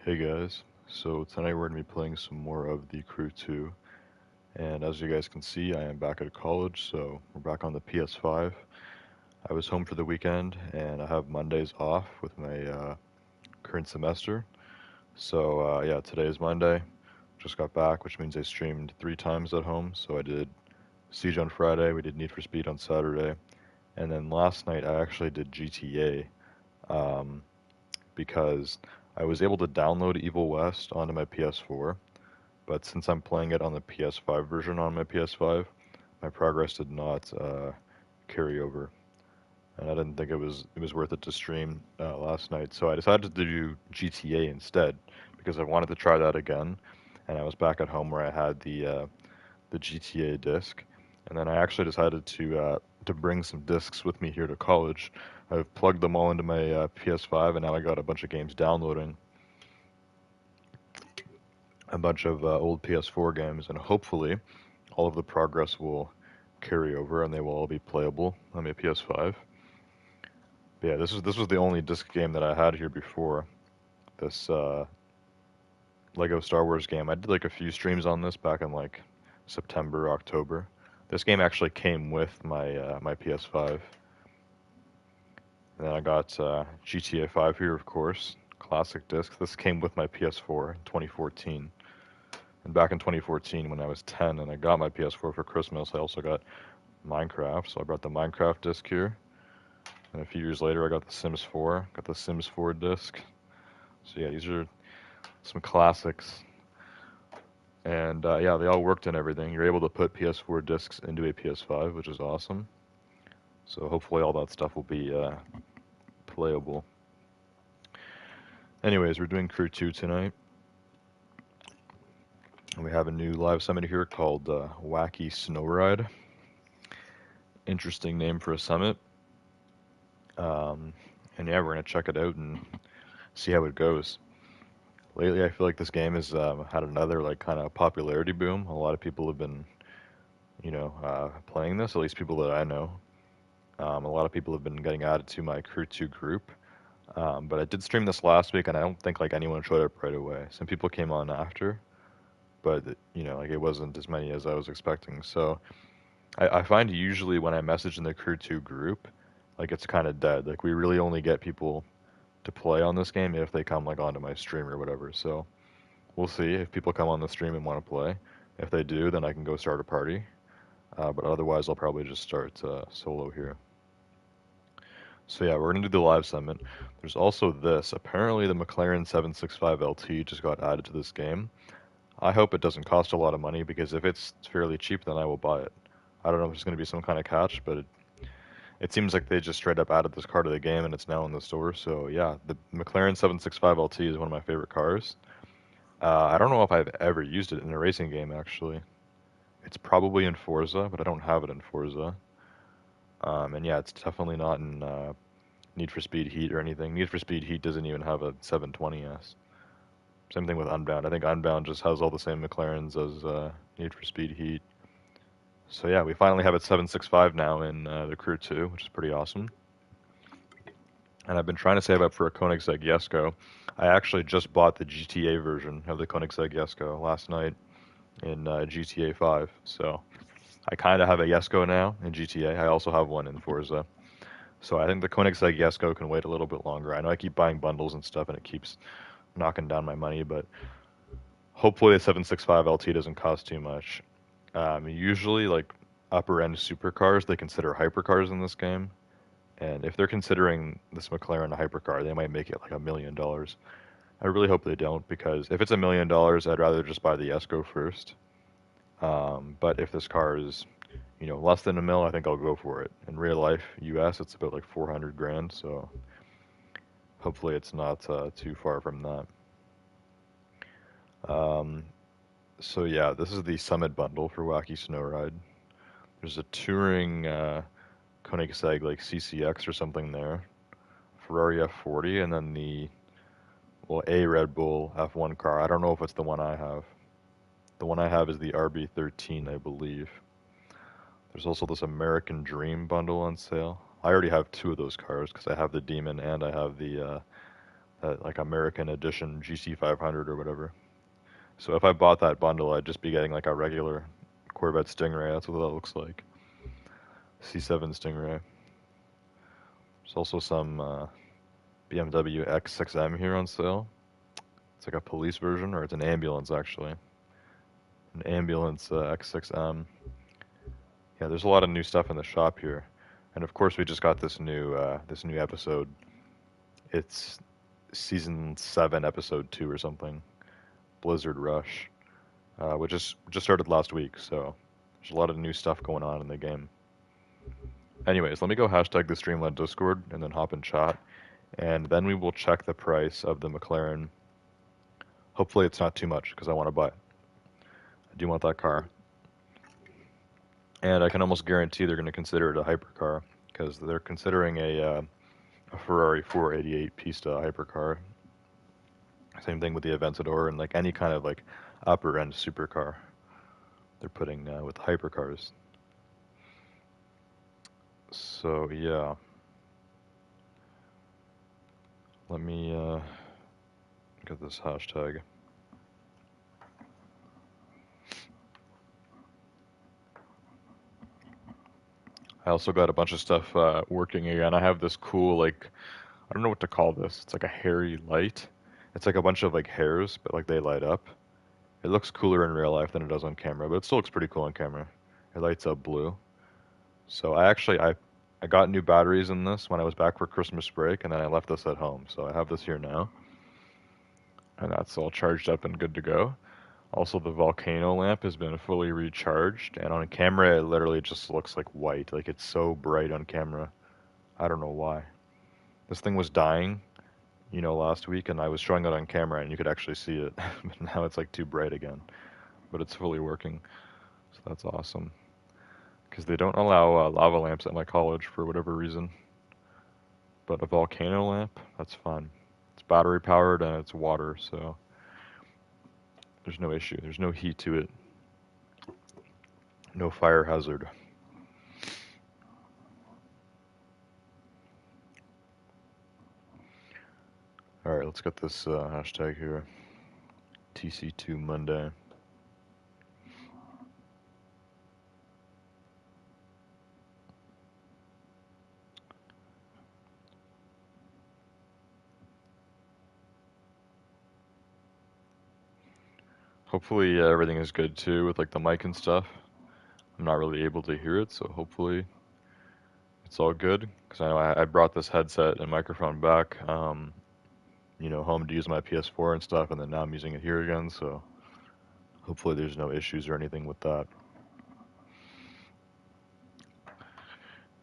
Hey guys, so tonight we're going to be playing some more of the Crew 2, and as you guys can see, I am back at college, so we're back on the PS5. I was home for the weekend, and I have Mondays off with my current semester. So yeah, today is Monday. Just got back, which means I streamed 3 times at home. So I did Siege on Friday, we did Need for Speed on Saturday, and then last night I actually did GTA. Um, because I was able to download Evil West onto my PS4, but since I'm playing it on the PS5 version on my PS5, my progress did not carry over, and I didn't think it was worth it to stream last night. So I decided to do GTA instead because I wanted to try that again, and I was back at home where I had the GTA disc, and then I actually decided to bring some discs with me here to college. I've plugged them all into my PS5, and now I got a bunch of games downloading, a bunch of old PS4 games, and hopefully all of the progress will carry over and they will all be playable on my PS5. But yeah, this was the only disc game that I had here before. This Lego Star Wars game. I did like a few streams on this back in like September, October. This game actually came with my PS5. And then I got GTA 5 here, of course, classic disc. This came with my PS4 in 2014. And back in 2014, when I was 10 and I got my PS4 for Christmas, I also got Minecraft. So I brought the Minecraft disc here. And a few years later, I got the Sims 4. Got the Sims 4 disc. So yeah, these are some classics. And yeah, they all worked and everything. You're able to put PS4 discs into a PS5, which is awesome. So hopefully all that stuff will be playable. Anyways, we're doing Crew 2 tonight. And we have a new live summit here called Wacky Snow Ride. Interesting name for a summit. Um, and yeah, we're gonna check it out and see how it goes. Lately, I feel like this game has had another like kind of popularity boom. A lot of people have been, playing this. At least people that I know. A lot of people have been getting added to my Crew 2 group. But I did stream this last week, and I don't think like anyone showed up right away. Some people came on after, but like it wasn't as many as I was expecting. So I find usually when I message in the Crew 2 group, like it's kind of dead. Like we really only get people to play on this game if they come like onto my stream or whatever. So we'll see if people come on the stream and want to play. If they do, then I can go start a party. But otherwise, I'll probably just start solo here. So yeah, we're gonna do the live summit. There's also this. Apparently, the McLaren 765 LT just got added to this game. I hope it doesn't cost a lot of money because if it's fairly cheap, then I will buy it. I don't know if it's going to be some kind of catch, but it seems like they just straight up added this car to the game and it's now in the store. So yeah, the McLaren 765 LT is one of my favorite cars. I don't know if I've ever used it in a racing game actually. It's probably in Forza, but I don't have it in Forza. And yeah, it's definitely not in Need for Speed Heat or anything. Need for Speed Heat doesn't even have a 720S. Same thing with Unbound. I think Unbound just has all the same McLarens as Need for Speed Heat. So yeah, we finally have it 765 now in the Crew 2, which is pretty awesome. And I've been trying to save up for a Koenigsegg Jesko. I actually just bought the GTA version of the Koenigsegg Jesko last night in GTA 5. So I kind of have a Jesko now in GTA. I also have one in Forza. So I think the Koenigsegg Jesko can wait a little bit longer. I know I keep buying bundles and stuff and it keeps knocking down my money, but hopefully the 765 LT doesn't cost too much. Usually, like upper end supercars, they consider hypercars in this game. And if they're considering this McLaren a hypercar, they might make it like $1 million. I really hope they don't because if it's $1 million, I'd rather just buy the Esco first. But if this car is, less than a mil, I think I'll go for it. In real life, US, it's about like 400 grand, so hopefully it's not too far from that. Um, so yeah, this is the Summit bundle for Wacky Snow Ride. There's a touring Koenigsegg like CCX or something there, Ferrari F40, and then a Red Bull F1 car. I don't know if it's the one I have. The one I have is the RB13, I believe. There's also this American Dream bundle on sale. I already have two of those cars because I have the Demon and I have the that like American Edition GC 500 or whatever. So if I bought that bundle, I'd just be getting like a regular Corvette Stingray. That's what that looks like. C7 Stingray. There's also some BMW X6M here on sale. It's like a police version, or it's an ambulance actually. An ambulance X6M. Yeah, there's a lot of new stuff in the shop here, and of course we just got this new episode. It's season 7, episode 2 or something. Blizzard Rush, which just started last week. So there's a lot of new stuff going on in the game. Anyways, let me go hashtag the Streamlab Discord and then hop in chat, and then we will check the price of the McLaren. Hopefully it's not too much because I want to buy it. I do want that car. And I can almost guarantee they're going to consider it a hypercar because they're considering a Ferrari 488 Pista hypercar. Same thing with the Aventador and like any kind of like upper end supercar they're putting with hypercars. So yeah, let me get this hashtag. I also got a bunch of stuff working again. I have this cool, like, I don't know what to call this. It's like a hairy light. It's like a bunch of like hairs, but like they light up. It looks cooler in real life than it does on camera, but it still looks pretty cool on camera. It lights up blue. So I got new batteries in this when I was back for Christmas break, and then I left this at home. So I have this here now, and that's all charged up and good to go. Also, the volcano lamp has been fully recharged, and on camera it literally just looks like white. Like it's so bright on camera. I don't know why. This thing was dying, last week, and I was showing it on camera, and you could actually see it. But now it's like too bright again. But it's fully working, so that's awesome. Because they don't allow lava lamps at my college for whatever reason. But a volcano lamp, that's fine. It's battery powered and it's water, so there's no issue. There's no heat to it. No fire hazard. Alright, let's get this hashtag here. TC2 Monday. Hopefully everything is good too with like the mic and stuff. I'm not really able to hear it, so hopefully it's all good. Because I know I brought this headset and microphone back, home to use my PS4 and stuff, and then now I'm using it here again, so hopefully there's no issues or anything with that.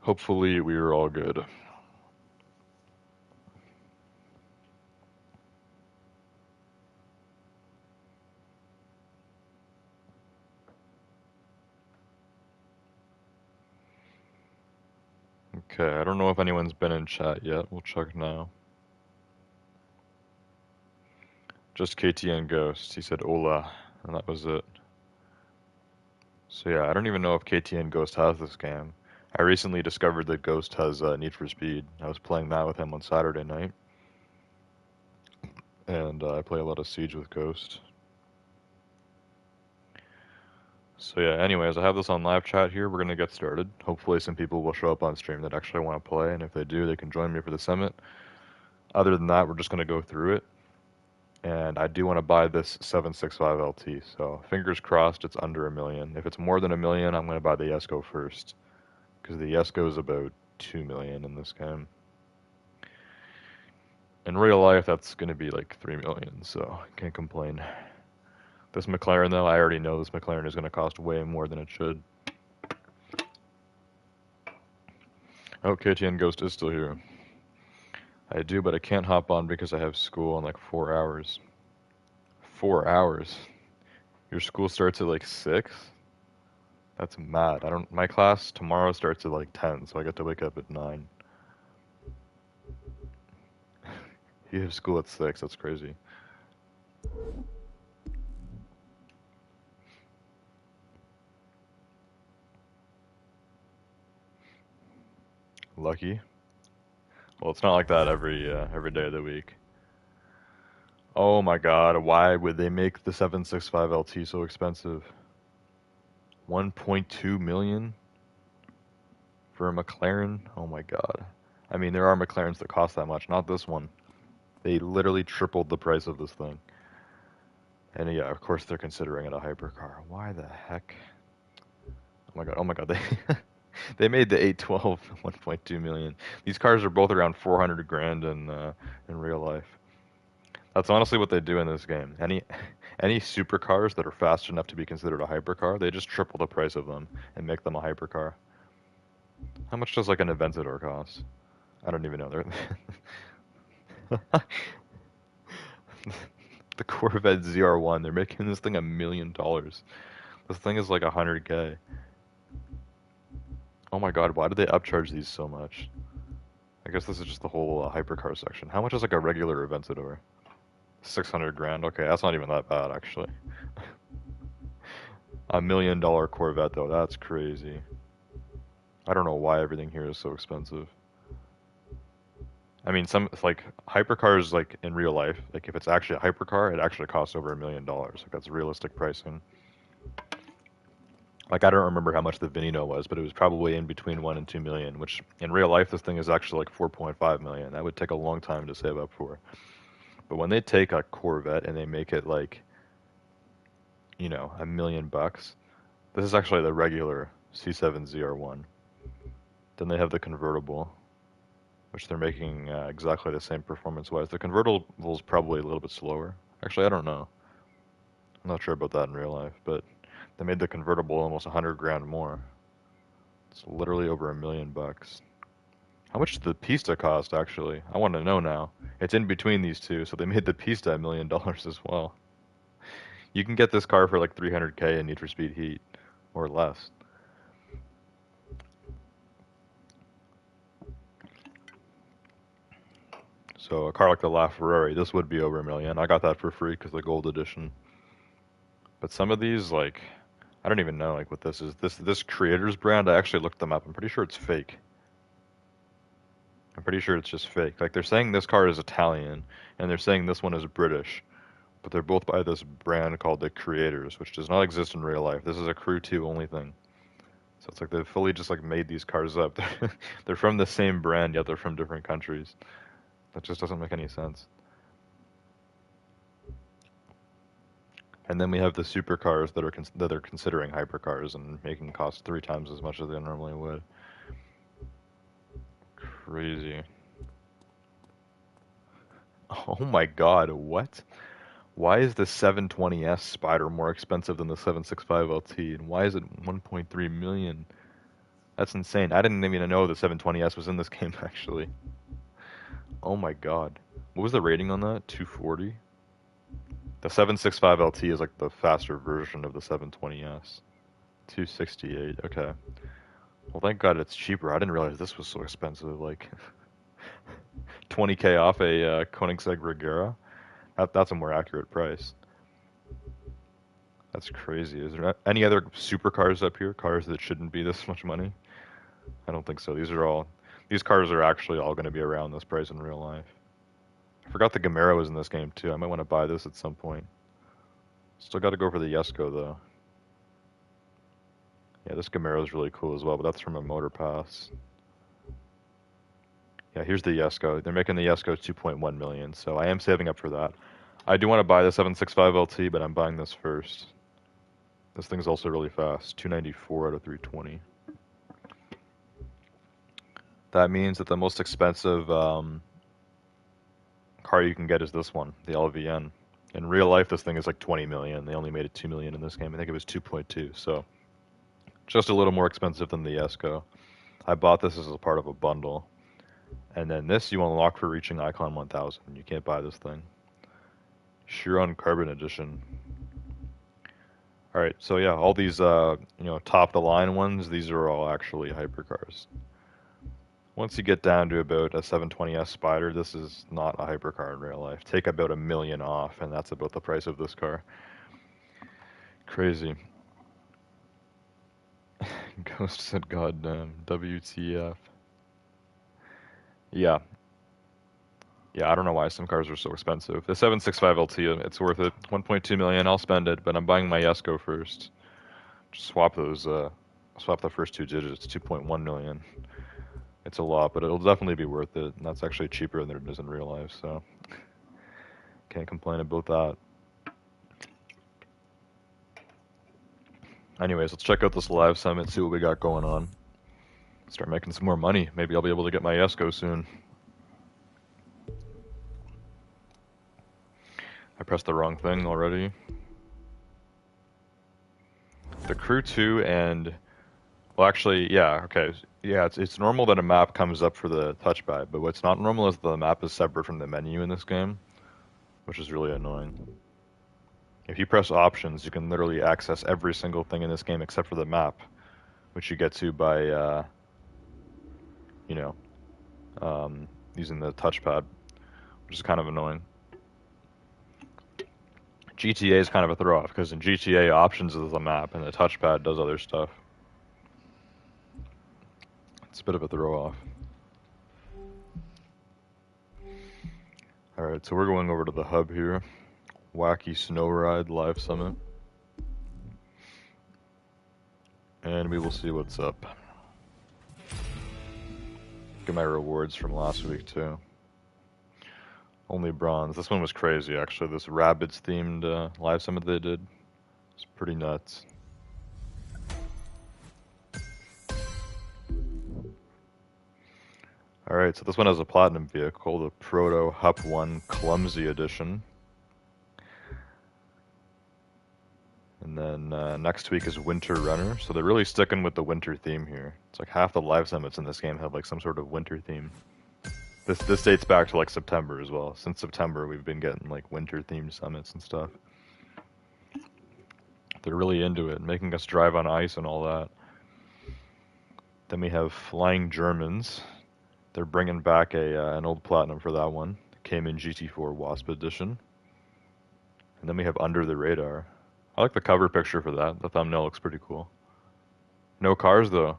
Hopefully we are all good. Okay, I don't know if anyone's been in chat yet. We'll check now. Just KTN Ghost. He said hola, and that was it. So yeah, I don't even know if KTN Ghost has this game. I recently discovered that Ghost has Need for Speed. I was playing that with him on Saturday night. And I play a lot of Siege with Ghost. So yeah, anyways, I have this on live chat here. We're gonna get started. Hopefully some people will show up on stream that actually want to play, and if they do, they can join me for the summit. Other than that, we're just gonna go through it. And I do want to buy this 765 LT, so fingers crossed it's under $1 million. If it's more than $1 million, I'm gonna buy the Yesco first, because the Yesco is about $2 million in this game. In real life, that's gonna be like $3 million, so I can't complain. This McLaren, though, I already know this McLaren is going to cost way more than it should. Oh, KTN Ghost is still here. I do, but I can't hop on because I have school in like 4 hours. 4 hours? Your school starts at like 6? That's mad. My class tomorrow starts at like 10, so I get to wake up at 9. You have school at 6, that's crazy. Lucky. Well, it's not like that every day of the week. Oh my God, why would they make the 765 LT so expensive? 1.2 million for a McLaren? Oh my God. I mean, there are McLarens that cost that much, not this one. They literally tripled the price of this thing. And yeah, of course they're considering it a hypercar. Why the heck? Oh my God, they they made the 812 1.2 million. These cars are both around 400 grand in real life. That's honestly what they do in this game. Any supercars that are fast enough to be considered a hypercar, they just triple the price of them and make them a hypercar. How much does like an Aventador cost? I don't even know. The Corvette ZR1, they're making this thing $1 million. This thing is like 100K. Oh my God, why do they upcharge these so much? I guess this is just the whole hypercar section. How much is like a regular Aventador? 600 grand. Okay, that's not even that bad actually. $1 million Corvette though, that's crazy. I don't know why everything here is so expensive. I mean, some like hypercars, like in real life, like if it's actually a hypercar, it actually costs over $1 million. Like that's realistic pricing. Like I don't remember how much the Veneno was, but it was probably in between 1 and 2 million. Which in real life, this thing is actually like 4.5 million. That would take a long time to save up for. But when they take a Corvette and they make it like, $1 million, this is actually the regular C7ZR1. Then they have the convertible, which they're making exactly the same performance-wise. The convertible is probably a little bit slower. Actually, I don't know. I'm not sure about that in real life, but they made the convertible almost 100 grand more. It's literally over $1 million. How much did the Pista cost, actually? I want to know now. It's in between these two, so they made the Pista $1 million as well. You can get this car for like 300K in Need for Speed Heat, or less. So a car like the LaFerrari, this would be over $1 million. I got that for free because the gold edition. But some of these, like, I don't even know like what this is. This creator's brand, I actually looked them up. I'm pretty sure it's fake. I'm pretty sure it's just fake. Like they're saying this car is Italian, and they're saying this one is British, but they're both by this brand called the Creators, which does not exist in real life. This is a Crew 2 only thing. So it's like they've fully just like made these cars up. They're from the same brand, yet they're from different countries. That just doesn't make any sense. And then we have the supercars that are considering hypercars and making cost 3 times as much as they normally would. Crazy. Oh my God, what? Why is the 720S Spider more expensive than the 765 LT? And why is it 1.3 million? That's insane. I didn't even know the 720S was in this game, actually. Oh my God. What was the rating on that? 240? The 765 LT is like the faster version of the 720S. 268, okay. Well, thank God it's cheaper. I didn't realize this was so expensive. Like 20K off a Koenigsegg Regera. That's a more accurate price. That's crazy. Is there any other supercars up here? Cars that shouldn't be this much money? I don't think so. These cars are actually all going to be around this price in real life. I forgot the Gamera was in this game too. I might want to buy this at some point. Still got to go for the Yesko though. Yeah, this Gamera is really cool as well, but that's from a Motor Pass. Yeah, here's the Yesko. They're making the Yesko 2.1 million, so I am saving up for that. I do want to buy the 765 LT, but I'm buying this first. This thing's also really fast. 294 out of 320. That means that the most expensive car you can get is this one, the LVN. In real life, this thing is like 20 million. They only made it 2 million in this game. I think it was 2.2, so just a little more expensive than the Yesko. I bought this as a part of a bundle. And then this you unlock for reaching Icon 1000. You can't buy this thing. Chiron Carbon Edition. Alright, so yeah, all these, top the line ones, these are all actually hypercars. Once you get down to about a 720S Spider, this is not a hypercar in real life. Take about $1 million off, and that's about the price of this car. Crazy. Ghost said, "Goddamn, WTF." Yeah. Yeah, I don't know why some cars are so expensive. The 765 LT, it's worth it. 1.2 million, I'll spend it, but I'm buying my Yesko first. Just swap those, swap the first two digits, 2.1 million. It's a lot, but it'll definitely be worth it, and that's actually cheaper than it is in real life, so can't complain about that. Anyways, let's check out this live summit, see what we got going on. Start making some more money. Maybe I'll be able to get my Yesko soon. I pressed the wrong thing already. The Crew 2 and... Well, actually, yeah, okay. Yeah, it's normal that a map comes up for the touchpad, but what's not normal is the map is separate from the menu in this game, which is really annoying. If you press options, you can literally access every single thing in this game except for the map, which you get to by, you know, using the touchpad, which is kind of annoying. GTA is kind of a throw-off, because in GTA, options is the map, and the touchpad does other stuff. It's a bit of a throw-off. Alright, so we're going over to the hub here. Wacky Snow Ride Live Summit. And we will see what's up. Get my rewards from last week, too. Only bronze. This one was crazy, actually. This Rabbids themed live summit they did. It's pretty nuts. Alright, so this one has a platinum vehicle, the Proto Hup 1 Clumsy Edition. And then next week is Winter Runner, so they're really sticking with the winter theme here. It's like half the live summits in this game have like some sort of winter theme. This dates back to like September as well. Since September we've been getting like winter themed summits and stuff. They're really into it, making us drive on ice and all that. Then we have Flying Germans. They're bringing back an old platinum for that one. It came in GT4 Wasp Edition. And then we have Under the Radar. I like the cover picture for that. The thumbnail looks pretty cool. No cars though.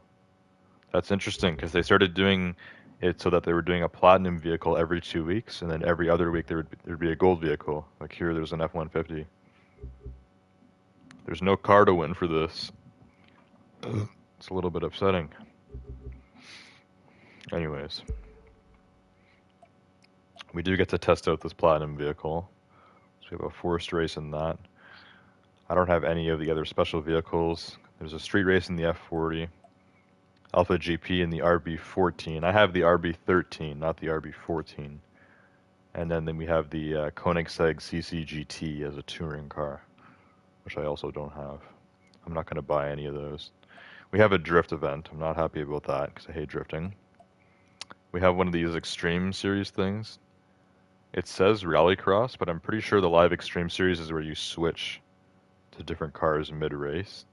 That's interesting because they started doing it so that they were doing a platinum vehicle every 2 weeks, and then every other week there'd be a gold vehicle. Like here, there's an F-150. There's no car to win for this. It's a little bit upsetting. Anyways, we do get to test out this platinum vehicle. So we have a forced race in that. I don't have any of the other special vehicles. There's a street race in the F40, Alpha GP in the RB14. I have the RB13, not the RB14. And then we have the Koenigsegg CCGT as a touring car, which I also don't have. I'm not going to buy any of those. We have a drift event. I'm not happy about that because I hate drifting. We have one of these Extreme Series things. It says Rallycross, but I'm pretty sure the live Extreme Series is where you switch to different cars mid-race.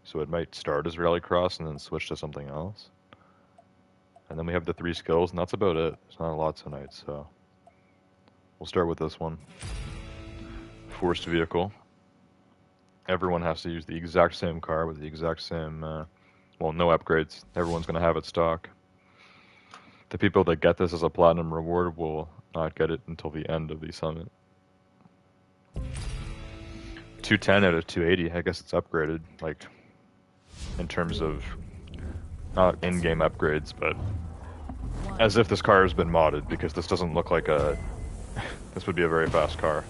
So it might start as Rallycross and then switch to something else. And then we have the 3 skills, and that's about it. There's not a lot tonight, so we'll start with this one. Forced vehicle. Everyone has to use the exact same car with the exact same, well, no upgrades. Everyone's going to have it stock. The people that get this as a platinum reward will not get it until the end of the summit. 210 out of 280, I guess it's upgraded, like, in terms of, not in-game upgrades, but as if this car has been modded, because this doesn't look like a, this would be a very fast car.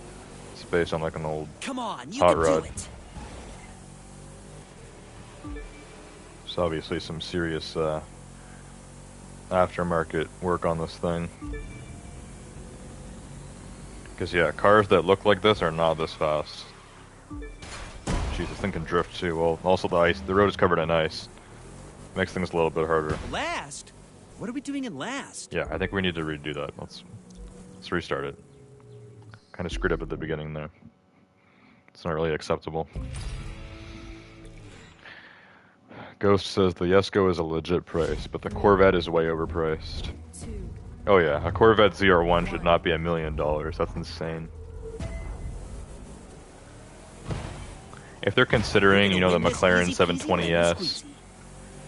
It's based on like an old hot rod. So obviously some serious aftermarket work on this thing. Because yeah, cars that look like this are not this fast. Jeez, this thing can drift too. Well, also the road is covered in ice. Makes things a little bit harder. Last? What are we doing in last? Yeah, I think we need to redo that. Let's restart it. Kind of screwed up at the beginning there. It's not really acceptable. Ghost says the Yesko is a legit price, but the Corvette is way overpriced. Oh yeah, a Corvette ZR1 should not be $1 million. That's insane. If they're considering, you know, the McLaren 720S,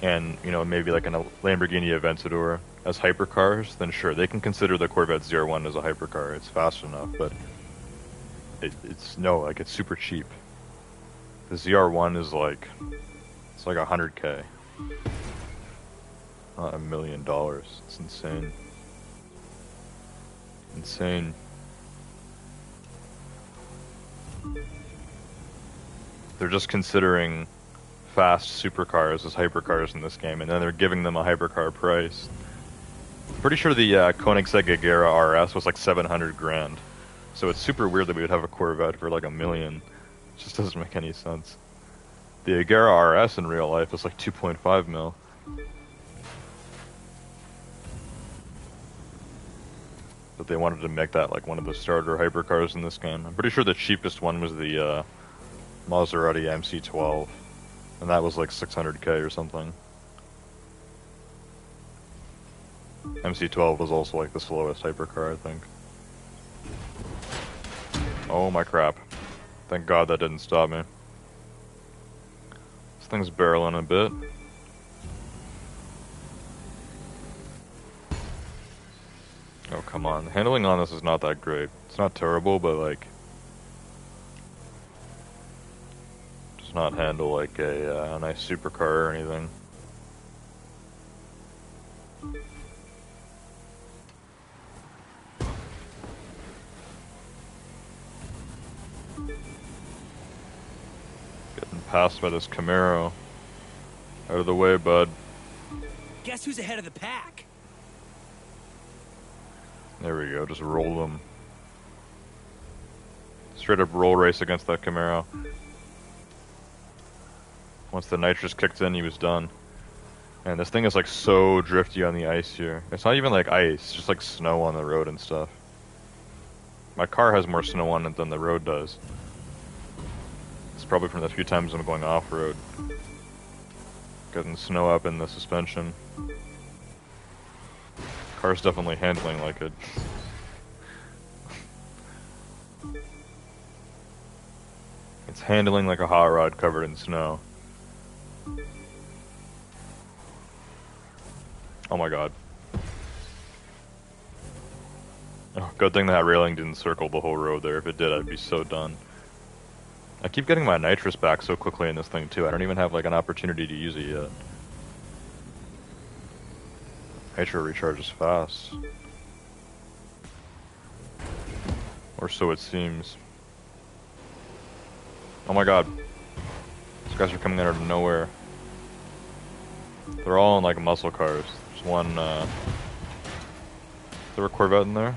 and you know maybe like a Lamborghini Aventador as hypercars, then sure they can consider the Corvette ZR1 as a hypercar. It's fast enough, but it's no, like it's super cheap. The ZR1 is like it's like 100K, not $1 million. It's insane, insane. They're just considering fast supercars as hypercars in this game, and then they're giving them a hypercar price. Pretty sure the Koenigsegg Agera RS was like 700 grand. So it's super weird that we would have a Corvette for like $1 million. It just doesn't make any sense. The Agera RS in real life is like 2.5 mil. But they wanted to make that like one of the starter hypercars in this game. I'm pretty sure the cheapest one was the Maserati MC12. And that was like 600K or something. MC12 was also like the slowest hypercar, I think. Oh my crap. Thank God that didn't stop me. This thing's barreling a bit. Oh, come on. Handling on this is not that great. It's not terrible, but like... does not handle like a nice supercar or anything. Getting passed by this Camaro. Out of the way, bud. Guess who's ahead of the pack? There we go, just roll them. Straight up roll race against that Camaro. Once the nitrous kicked in, he was done. And this thing is like so drifty on the ice here. It's not even like ice, it's just like snow on the road and stuff. My car has more snow on it than the road does. It's probably from the few times I'm going off-road. Getting snow up in the suspension. Car's definitely handling like it. It's handling like a hot rod covered in snow. Oh my god. Oh, good thing that railing didn't circle the whole road there. If it did, I'd be so done. I keep getting my nitrous back so quickly in this thing too. I don't even have like an opportunity to use it yet. Nitro recharges fast. Or so it seems. Oh my god. These guys are coming out of nowhere. They're all in like muscle cars. There's one, is there a Corvette in there?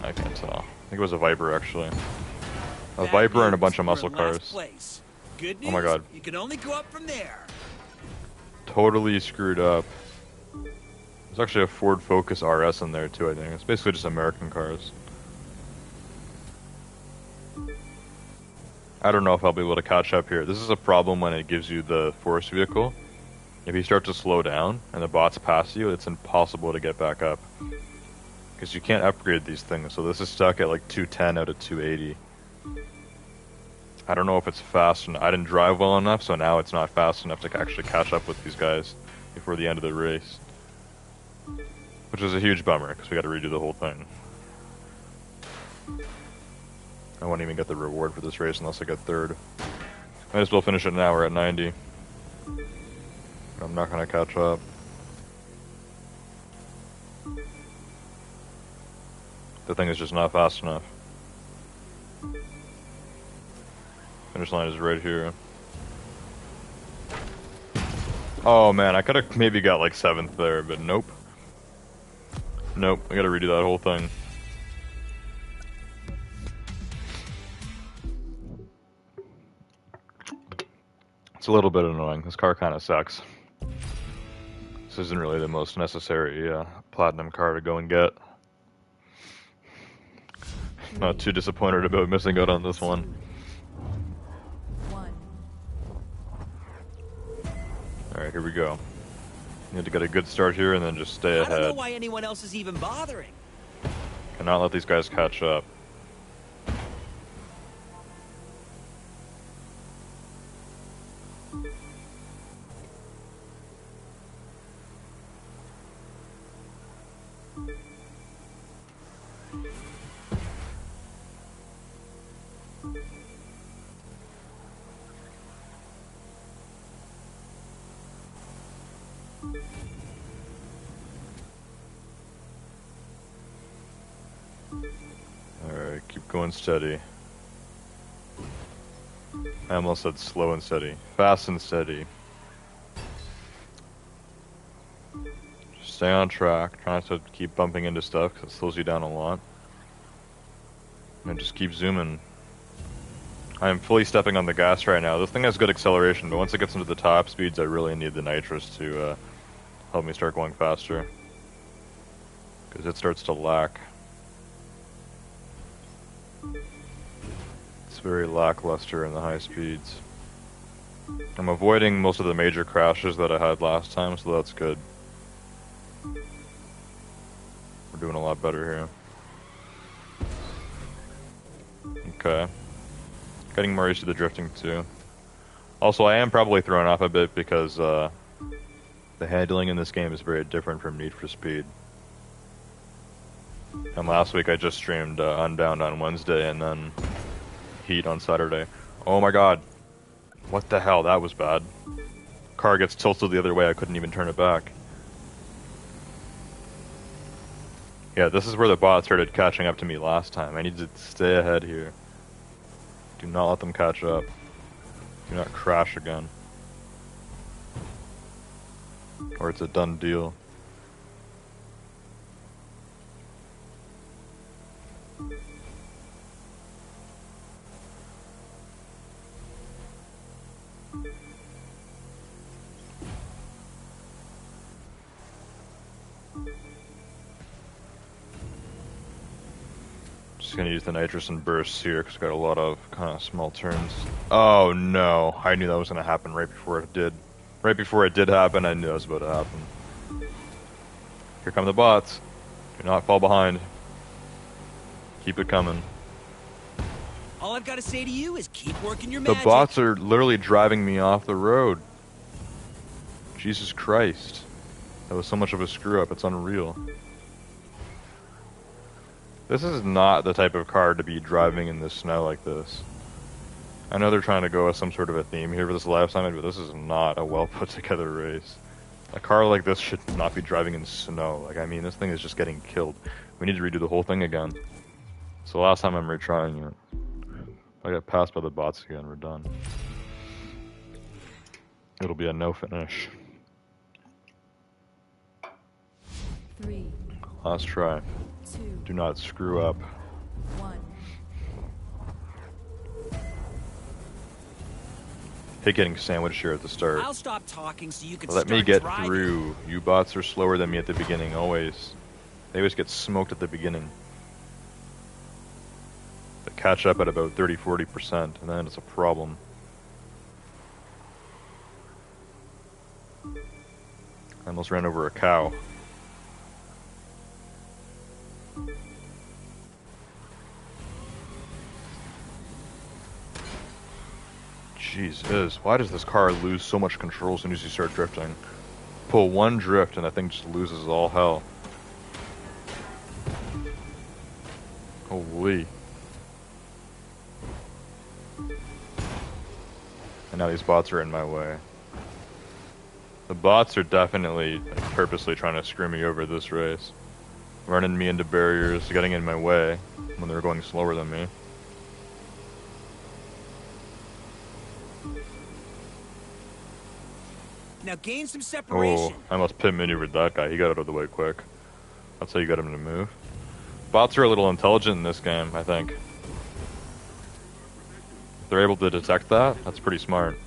I can't tell. I think it was a Viper actually. A Viper and a bunch of muscle cars. Good news, oh my god. You can only go up from there. Totally screwed up. There's actually a Ford Focus RS in there too, I think. It's basically just American cars. I don't know if I'll be able to catch up here. This is a problem when it gives you the force vehicle. If you start to slow down and the bots pass you, it's impossible to get back up. Because you can't upgrade these things, so this is stuck at like 210 out of 280. I don't know if it's fast enough. I didn't drive well enough, so now it's not fast enough to actually catch up with these guys before the end of the race. Which is a huge bummer, because we got to redo the whole thing. I won't even get the reward for this race unless I get third. Might as well finish it now, we're at 90. I'm not going to catch up. The thing is just not fast enough. Finish line is right here. Oh man, I could have maybe got like 7th there, but nope. Nope, I gotta redo that whole thing. It's a little bit annoying. This car kind of sucks. This isn't really the most necessary platinum car to go and get. Not too disappointed about missing out on this one. Alright, here we go. Need to get a good start here and then just stay ahead. I don't know why anyone else is even bothering. Cannot let these guys catch up. Alright, keep going steady. I almost said slow and steady. Fast and steady. Just stay on track. Try not to keep bumping into stuff because it slows you down a lot. And just keep zooming. I am fully stepping on the gas right now. This thing has good acceleration, but once it gets into the top speeds, I really need the nitrous to help me start going faster. Because it starts to lack. It's very lackluster in the high speeds. I'm avoiding most of the major crashes that I had last time, so that's good. We're doing a lot better here. Okay. Getting more used to the drifting too. Also, I am probably thrown off a bit because the handling in this game is very different from Need for Speed. And last week I just streamed Unbound on Wednesday and then Heat on Saturday. Oh my god. What the hell? That was bad. Car gets tilted the other way, I couldn't even turn it back. Yeah, this is where the bot started catching up to me last time. I need to stay ahead here. Do not let them catch up. Do not crash again. Or it's a done deal. Just gonna use the nitrous and bursts here because I got a lot of kind of small turns. Oh no, I knew that was gonna happen right before it did. Right before it did happen, I knew that was about to happen. Here come the bots. Do not fall behind. Keep it coming. All I've got to say to you is keep working your The magic. bots are literally driving me off the road. Jesus Christ. That was so much of a screw up, it's unreal. This is not the type of car to be driving in the snow like this. I know they're trying to go with some sort of a theme here for this live summit, but this is not a well put together race. A car like this should not be driving in snow. Like, I mean, this thing is just getting killed. We need to redo the whole thing again. So last time I'm retrying it. If I get passed by the bots again, we're done. It'll be a no finish. 3, Last try. 2, Do not screw up. 1. Hate getting sandwiched here at the start. I'll stop talking so you can Let start me get driving. through. You bots are slower than me at the beginning, always. They always get smoked at the beginning. They catch up at about 30-40%, and then it's a problem. I almost ran over a cow. Jesus, why does this car lose so much control as soon as you start drifting? Pull one drift and that thing just loses all hell. Holy. And now these bots are in my way. The bots are definitely purposely trying to screw me over this race. Running me into barriers, getting in my way when they're going slower than me. Now gain some separation. Oh, I almost pit maneuvered that guy. He got out of the way quick. That's how you get him to move. Bots are a little intelligent in this game, I think. If they're able to detect that, that's pretty smart.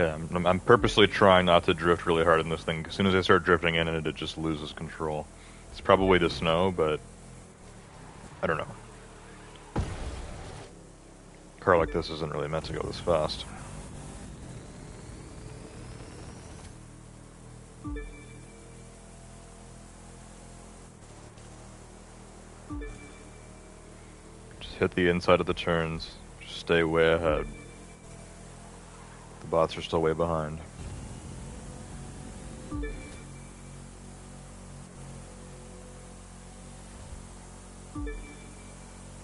Okay, I'm purposely trying not to drift really hard in this thing. As soon as I start drifting in it just loses control. It's probably the snow, but I don't know. A car like this isn't really meant to go this fast. hit the inside of the turns. Just stay way ahead. The bots are still way behind.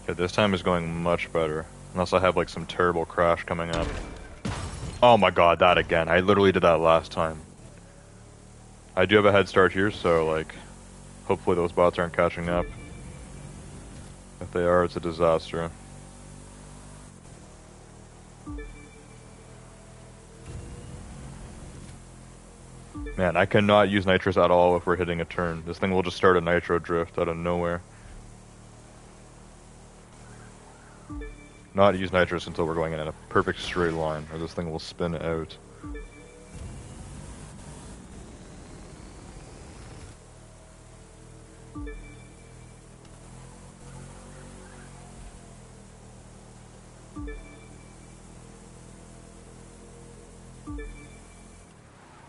Okay, this time is going much better. Unless I have like some terrible crash coming up. Oh my god, that again. I literally did that last time. I do have a head start here, so like, hopefully those bots aren't catching up. If they are, it's a disaster. Man, I cannot use nitrous at all if we're hitting a turn. This thing will just start a nitro drift out of nowhere. Not use nitrous until we're going in a perfect straight line, or this thing will spin out.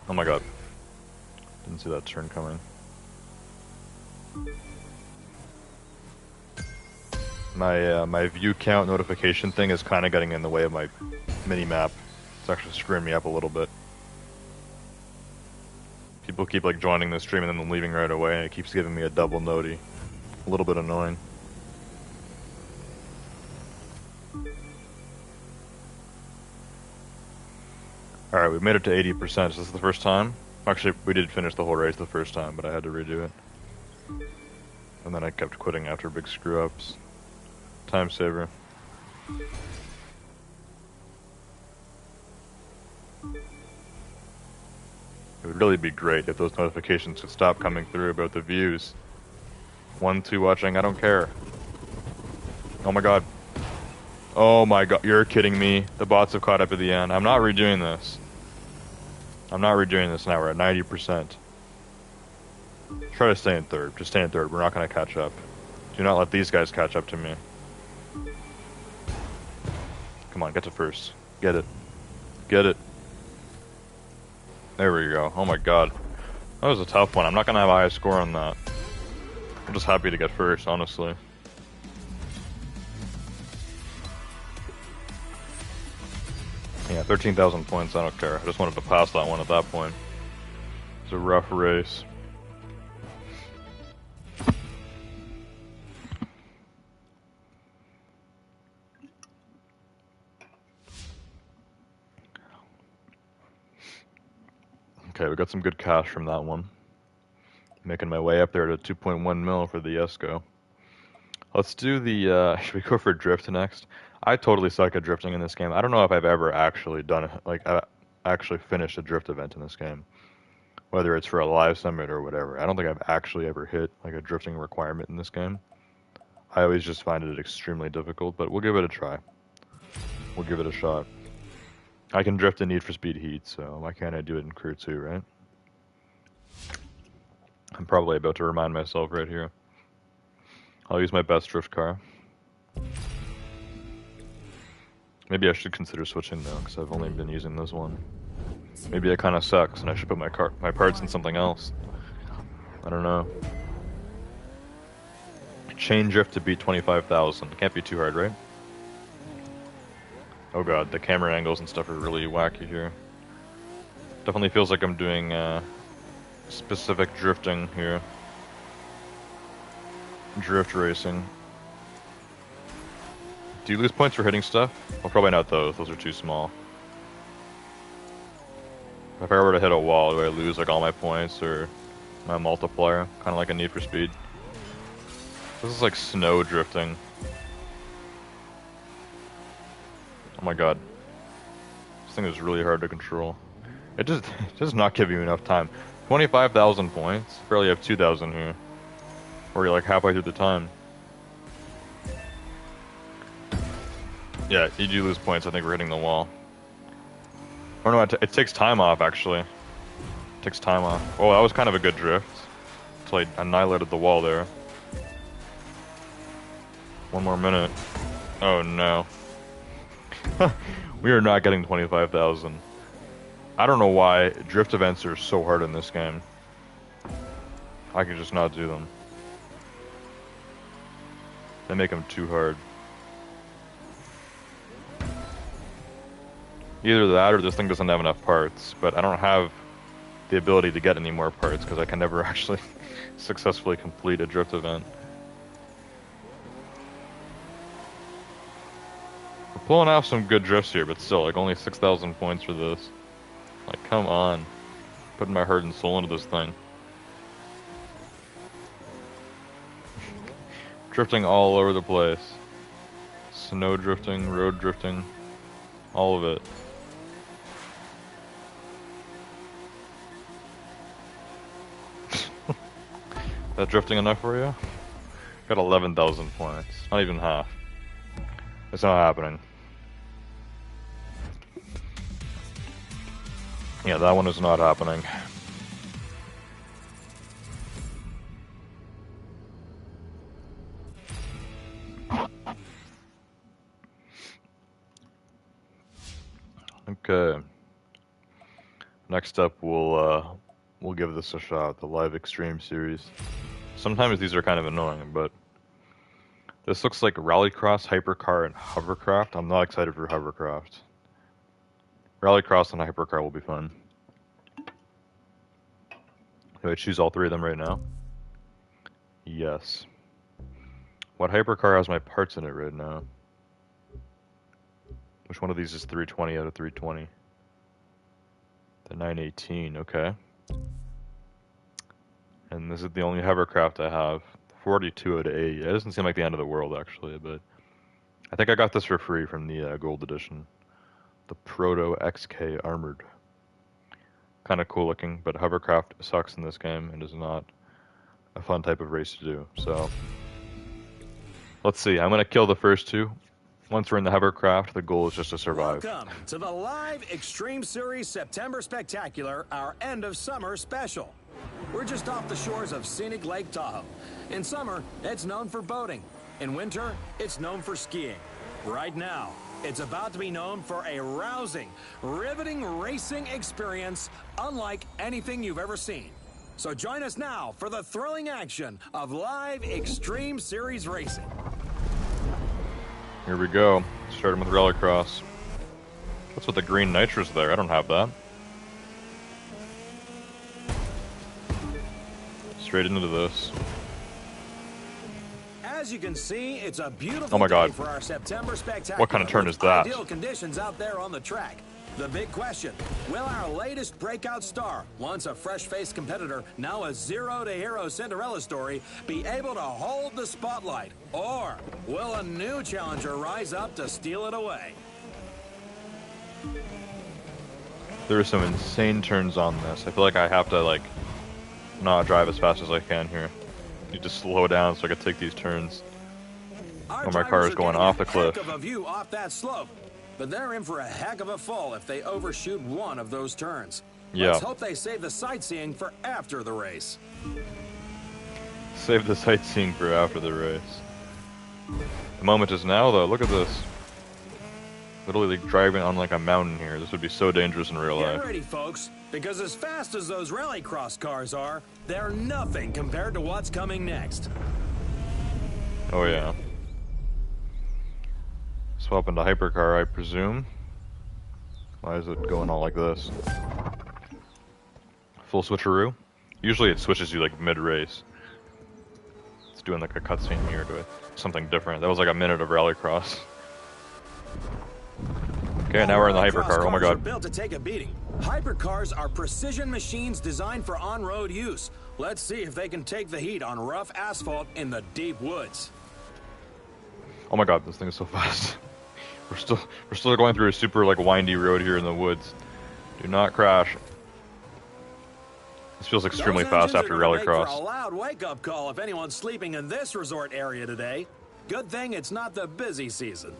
Oh my god. Didn't see that turn coming. My view count notification thing is kind of getting in the way of my mini-map. It's actually screwing me up a little bit. People keep like joining the stream and then leaving right away, and it keeps giving me a double noti. A little bit annoying. Alright, we made it to 80%. So this is the first time. Actually, we did finish the whole race the first time, but I had to redo it. And then I kept quitting after big screw-ups. Time saver. It would really be great if those notifications would stop coming through about the views. 1, 2 watching, I don't care. Oh my god. Oh my god, you're kidding me. The bots have caught up at the end. I'm not redoing this. I'm not redoing this now, we're at 90%. Try to stay in third. Just stay in third, we're not gonna catch up. Do not let these guys catch up to me. Come on, get to first. Get it. Get it. There we go. Oh my god. That was a tough one. I'm not gonna have a high score on that. I'm just happy to get first, honestly. Yeah, 13,000 points, I don't care. I just wanted to pass that one at that point. It's a rough race. Okay, we got some good cash from that one. Making my way up there to 2.1 mil for the Esco. Let's do the, should we go for drift next? I totally suck at drifting in this game. I don't know if I've ever actually done it, like, actually finished a drift event in this game. Whether it's for a live summit or whatever. I don't think I've actually ever hit, like, a drifting requirement in this game. I always just find it extremely difficult, but we'll give it a try. We'll give it a shot. I can drift in Need for Speed Heat, so why can't I do it in Crew 2, right? I'm probably about to remind myself right here. I'll use my best drift car. Maybe I should consider switching though, because I've only been using this one. Maybe it kind of sucks, and I should put my parts in something else. I don't know. Chain drift to beat 25,000. Can't be too hard, right? Oh god, the camera angles and stuff are really wacky here. Definitely feels like I'm doing specific drifting here. Drift racing. Do you lose points for hitting stuff? Well, probably not those. Those are too small. If I were to hit a wall, do I lose like all my points or my multiplier? Kind of like a Need for Speed. This is like snow drifting. Oh my god. This thing is really hard to control. It just does not give you enough time. 25,000 points? Barely have 2,000 here. Or you're like halfway through the time. Yeah, you do lose points. I think we're hitting the wall. Or no, it takes time off, actually. It takes time off. Oh, that was kind of a good drift. Until I annihilated the wall there. One more minute. Oh no. We are not getting 25,000. I don't know why drift events are so hard in this game. I can just not do them. They make them too hard. Either that or this thing doesn't have enough parts, but I don't have the ability to get any more parts because I can never actually successfully complete a drift event. We're pulling off some good drifts here, but still, like, only 6,000 points for this. Like, come on. Putting my heart and soul into this thing. Drifting all over the place. Snow drifting, road drifting, all of it. That drifting enough for you? Got 11,000 points. Not even half. It's not happening. Yeah, that one is not happening. Okay. Next up, we'll give this a shot. The Live Extreme series. Sometimes these are kind of annoying, but this looks like Rallycross, Hypercar, and Hovercraft. I'm not excited for Hovercraft. Rallycross and Hypercar will be fun. Do I choose all three of them right now? Yes. What Hypercar has my parts in it right now? Which one of these is 320 out of 320? The 918, okay. And this is the only hovercraft I have. 42 out of 80. It doesn't seem like the end of the world, actually, but I think I got this for free from the gold edition. The Proto XK Armored. Kind of cool looking, but hovercraft sucks in this game and is not a fun type of race to do. So, let's see. I'm going to kill the first two. Once we're in the hovercraft, the goal is just to survive. Welcome to the Live Extreme Series September Spectacular, our end of summer special. We're just off the shores of scenic Lake Tahoe. In summer, it's known for boating. In winter, it's known for skiing. Right now, it's about to be known for a rousing, riveting racing experience unlike anything you've ever seen. So join us now for the thrilling action of Live Extreme Series racing. Here we go. Starting with Rallycross. What's with the green nitrous there? I don't have that. Straight into this. As you can see, it's a beautiful Oh my God. day for our September Spectacular. What kind of turn with is that? Ideal conditions out there on the track. The big question, will our latest breakout star, once a fresh-faced competitor, now a zero-to-hero Cinderella story, be able to hold the spotlight? Or will a new challenger rise up to steal it away? There are some insane turns on this. I feel like I have to, like, not drive as fast as I can here. Need to slow down so I can take these turns. Our Or my car is drivers are going getting off the a cliff. heck of a view off that slope, but they're in for a heck of a fall if they overshoot one of those turns. Yeah. Let's hope they save the sightseeing for after the race. Save the sightseeing for after the race. The moment is now, though. Look at this. Literally like, driving on like a mountain here. This would be so dangerous in real life. Get ready, folks, because as fast as those rallycross cars are, they're nothing compared to what's coming next. Oh yeah. Swap into hypercar, I presume. Why is it going all like this? Full switcheroo? Usually it switches you like mid-race. It's doing like a cutscene here to something different. That was like a minute of rallycross. Okay, now we're in the hypercar. Oh my Rallycross cars are god. built to take a beating. Hypercars are precision machines designed for on-road use. Let's see if they can take the heat on rough asphalt in the deep woods. Oh my god, this thing is so fast. We're still going through a super like windy road here in the woods. Do not crash. This feels extremely Those fast engines after are gonna make for a rallycross. loud wake-up call if anyone's sleeping in this resort area today. Good thing it's not the busy season.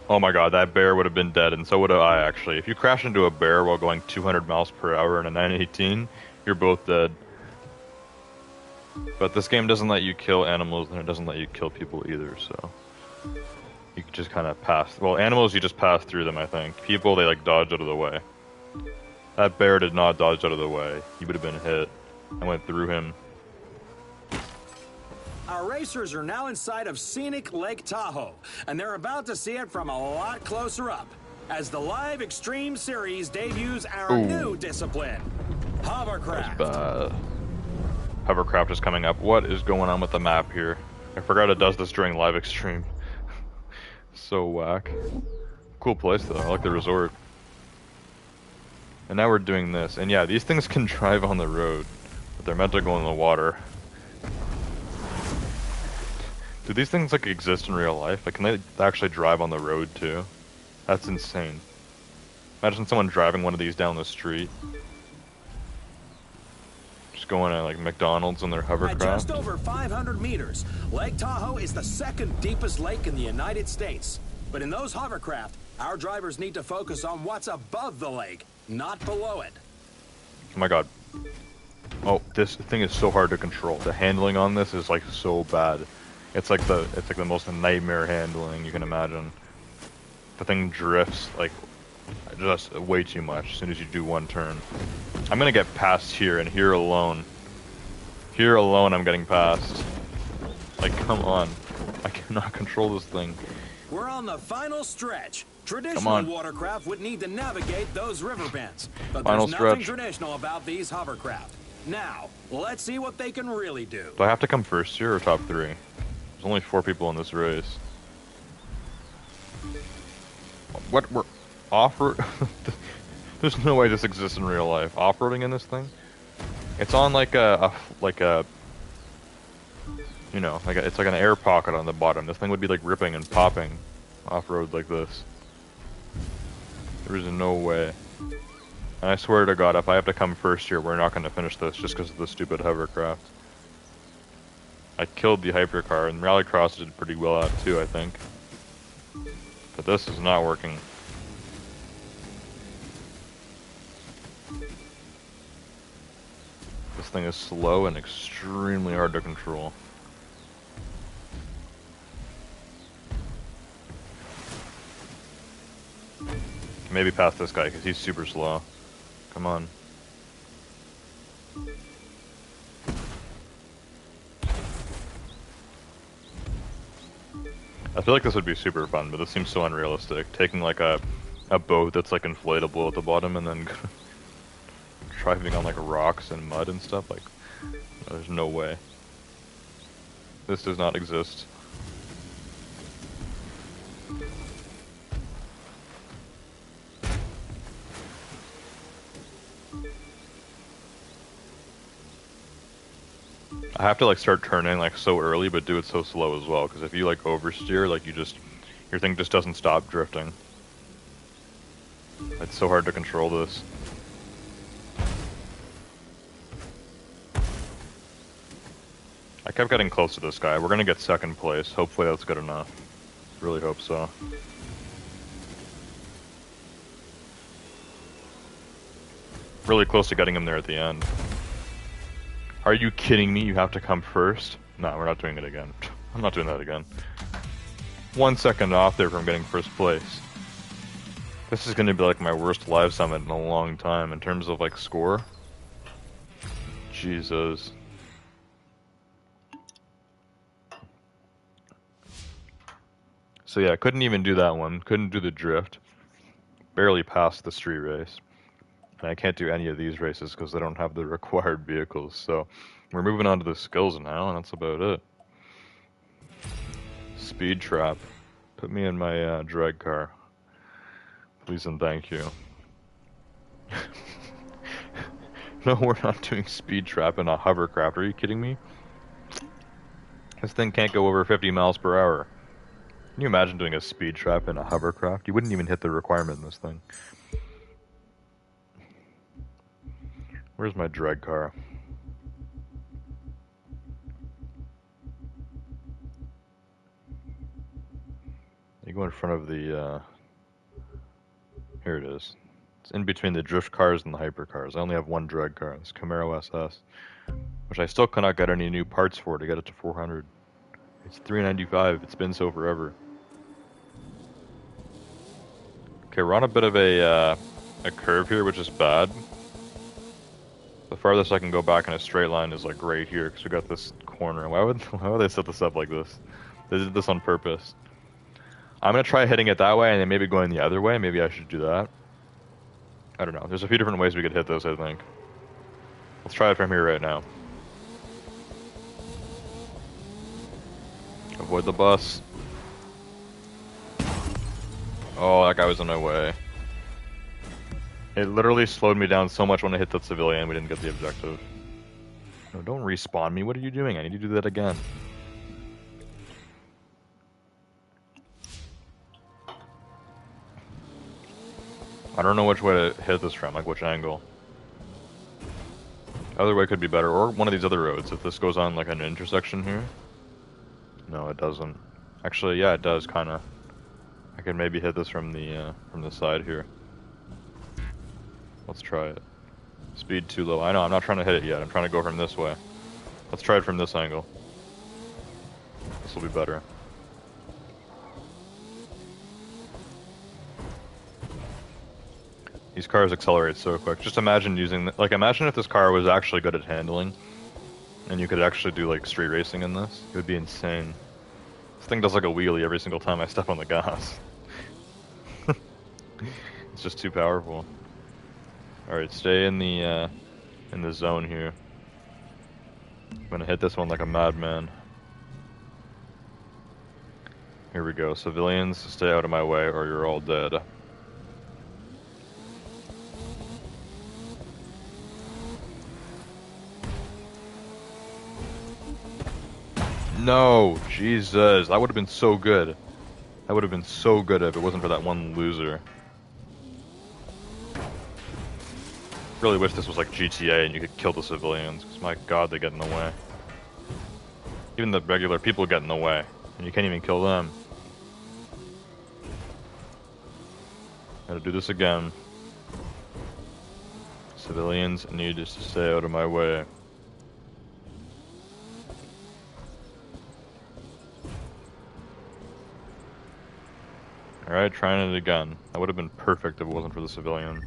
Oh my god, that bear would have been dead, and so would I actually. If you crash into a bear while going 200 miles per hour in a 918, you're both dead. But this game doesn't let you kill animals, and it doesn't let you kill people either, so... You can just kind of pass... Well, animals, you just pass through them, I think. People, they like dodge out of the way. That bear did not dodge out of the way. He would have been hit. I went through him. Our racers are now inside of scenic Lake Tahoe, and they're about to see it from a lot closer up as the live Extreme Series debuts our Ooh. new discipline, hovercraft. That's bad. Hovercraft is coming up. What is going on with the map here? I forgot it does this during live Extreme. So whack. Cool place though. I like the resort. And now we're doing this. And yeah, these things can drive on the road, but they're meant to go in the water. Do these things like exist in real life? Like, can they actually drive on the road too? That's insane. Imagine someone driving one of these down the street. Just going to like McDonald's on their At hovercraft. just over 500 meters, Lake Tahoe is the second deepest lake in the United States. But in those hovercraft, our drivers need to focus on what's above the lake, not below it. Oh my god. Oh, this thing is so hard to control. The handling on this is like so bad. It's like the most nightmare handling you can imagine. The thing drifts like just way too much as soon as you do one turn. I'm gonna get past here, and here alone. Here alone I'm getting past. Like, come on. I cannot control this thing. We're on the final stretch. Come Traditional on. watercraft would need to navigate those river bends. But Final there's nothing stretch. traditional about these hovercraft. Now, let's see what they can really do. Do I have to come first here or top 3? There's only 4 people in this race. What, we're off-road? There's no way this exists in real life. Off-roading in this thing? It's on like you know, it's like an air pocket on the bottom. This thing would be like ripping and popping off-road like this. There is no way. And I swear to God, if I have to come first here, we're not going to finish this just because of the stupid hovercraft. I killed the hypercar, and Rallycross did pretty well at it too, I think. But this is not working. This thing is slow and extremely hard to control. Maybe past this guy, because he's super slow. Come on. I feel like this would be super fun, but this seems so unrealistic. Taking like a boat that's like inflatable at the bottom and then driving on like rocks and mud and stuff, like, there's no way. This does not exist. I have to like start turning like so early, but do it so slow as well, because if you like oversteer, like your thing just doesn't stop drifting. It's so hard to control this. I kept getting close to this guy. We're gonna get second place. Hopefully that's good enough. Really hope so. Really close to getting him there at the end. Are you kidding me? You have to come first? No, we're not doing it again. I'm not doing that again. 1 second off there from getting first place. This is gonna be like my worst live summit in a long time in terms of like score. Jesus. So yeah, couldn't even do that one. Couldn't do the drift. Barely passed the street race. And I can't do any of these races because I don't have the required vehicles. So we're moving on to the skills now, and that's about it. Speed trap. Put me in my drag car. Please and thank you. No, we're not doing speed trap in a hovercraft. Are you kidding me? This thing can't go over 50 miles per hour. Can you imagine doing a speed trap in a hovercraft? You wouldn't even hit the requirement in this thing. Where's my drag car? You go in front of the, here it is. It's in between the drift cars and the hypercars. I only have one drag car. It's Camaro SS, which I still cannot get any new parts for to get it to 400. It's $395. It's been so forever. Okay, we're on a bit of a curve here, which is bad. The farthest I can go back in a straight line is like right here, because we got this corner. Why would they set this up like this? They did this on purpose. I'm gonna try hitting it that way and then maybe going the other way. Maybe I should do that. I don't know. There's a few different ways we could hit this, I think. Let's try it from here right now. Avoid the bus. Oh, that guy was in my way. It literally slowed me down so much when I hit the civilian we didn't get the objective. No, don't respawn me. What are you doing? I need to do that again. I don't know which way to hit this from, like which angle. Other way could be better, or one of these other roads. If this goes on like an intersection here. No, it doesn't. Actually, yeah, it does, kinda. I could maybe hit this from the side here. Let's try it. Speed too low. I know, I'm not trying to hit it yet. I'm trying to go from this way. Let's try it from this angle. This will be better. These cars accelerate so quick. Just imagine using, like, imagine if this car was actually good at handling, and you could actually do, like, street racing in this. It would be insane. This thing does, like, a wheelie every single time I step on the gas. It's just too powerful. Alright, stay in the zone here. I'm gonna hit this one like a madman. Here we go. Civilians, stay out of my way or you're all dead. No! Jesus! That would have been so good. That would have been so good if it wasn't for that one loser. Really wish this was like GTA and you could kill the civilians, because my god, they get in the way. Even the regular people get in the way, and you can't even kill them. Gotta do this again. Civilians need to stay out of my way. Alright, trying it again. That would have been perfect if it wasn't for the civilian.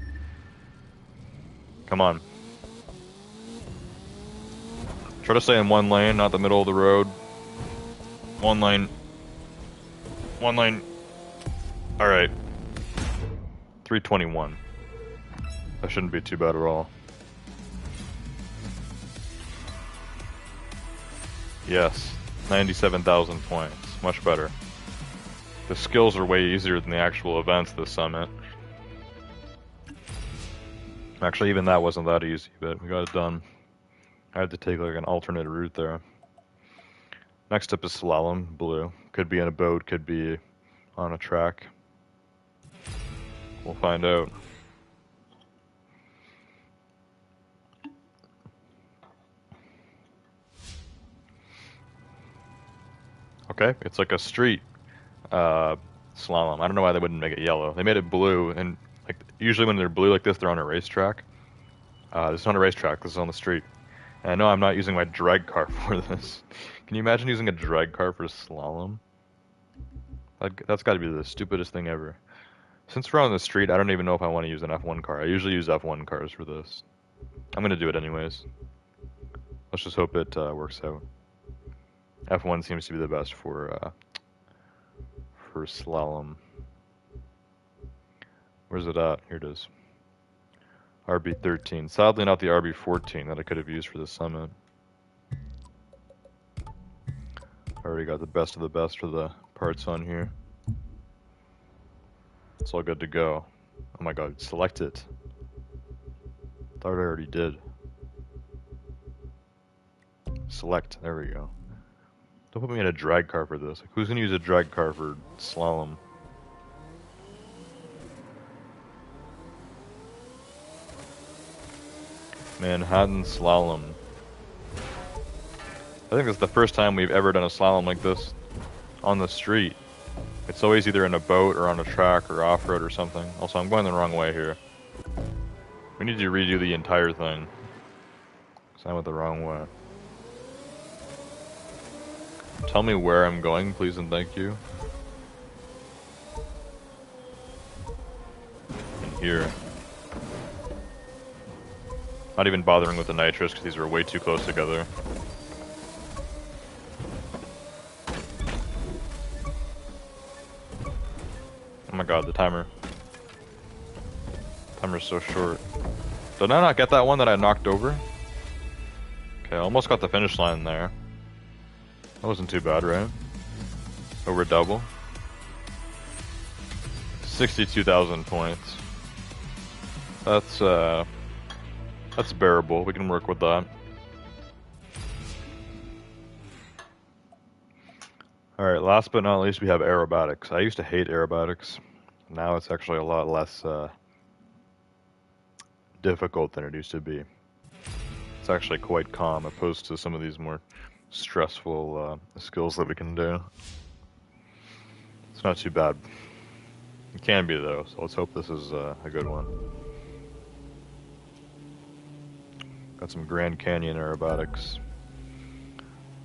Come on. Try to stay in one lane, not the middle of the road. One lane. One lane. Alright. 321. That shouldn't be too bad at all. Yes. 97,000 points. Much better. The skills are way easier than the actual events this summit. Actually, even that wasn't that easy, but we got it done. I had to take like an alternate route there. Next up is slalom, blue. Could be in a boat, could be on a track. We'll find out. Okay, it's like a street slalom. I don't know why they wouldn't make it yellow. They made it blue, and like usually when they're blue like this, they're on a racetrack. This is not a racetrack. This is on the street. And I know I'm not using my drag car for this. Can you imagine using a drag car for slalom? That's got to be the stupidest thing ever. Since we're on the street, I don't even know if I want to use an F1 car. I usually use F1 cars for this. I'm gonna do it anyways. Let's just hope it works out. F1 seems to be the best for slalom. Where's it at? Here it is. RB13. Sadly, not the RB14 that I could have used for the summit. Already got the best of the best for the parts on here. It's all good to go. Oh my god, select it. Thought I already did. Select, there we go. Don't put me in a drag car for this. Like, who's gonna use a drag car for slalom? Manhattan slalom. I think it's the first time we've ever done a slalom like this on the street. It's always either in a boat or on a track or off-road or something. Also, I'm going the wrong way here. We need to redo the entire thing. Because I went the wrong way. Tell me where I'm going, please and thank you. And here. Not even bothering with the nitrous because these are way too close together. Oh my god, the timer. Timer's so short. Did I not get that one that I knocked over? Okay, I almost got the finish line there. That wasn't too bad, right? Over double. 62,000 points. That's bearable. We can work with that. Alright, last but not least, we have aerobatics. I used to hate aerobatics. Now it's actually a lot less difficult than it used to be. It's actually quite calm, opposed to some of these more stressful skills that we can do. It's not too bad. It can be though, so let's hope this is a good one. Got some Grand Canyon aerobatics.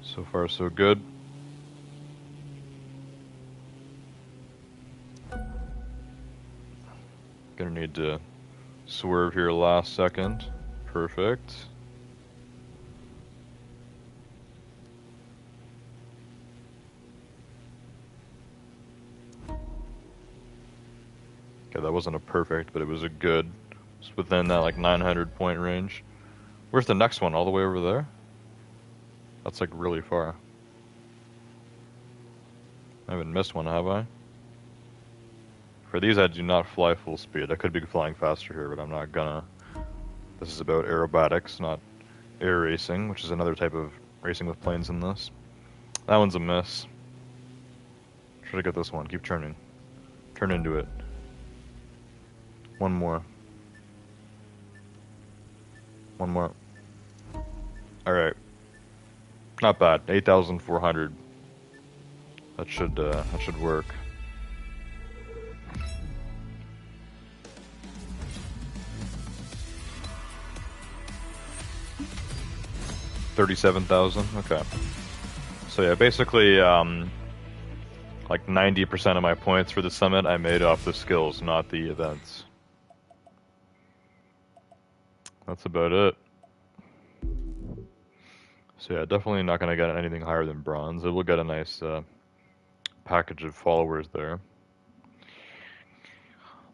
So far so good. Gonna need to swerve here last second. Perfect. Okay, that wasn't a perfect, but it was a good. It's within that like 900 point range. Where's the next one? All the way over there? That's like really far. I haven't missed one, have I? For these, I do not fly full speed. I could be flying faster here, but I'm not gonna. This is about aerobatics, not air racing, which is another type of racing with planes in this. That one's a miss. Try to get this one. Keep turning. Turn into it. One more. One more. Alright. Not bad. 8,400. That should work. $37,000. Okay. So yeah, basically, like 90% of my points for the summit I made off the skills, not the events. That's about it. So yeah, definitely not gonna get anything higher than bronze. It will get a nice package of followers there.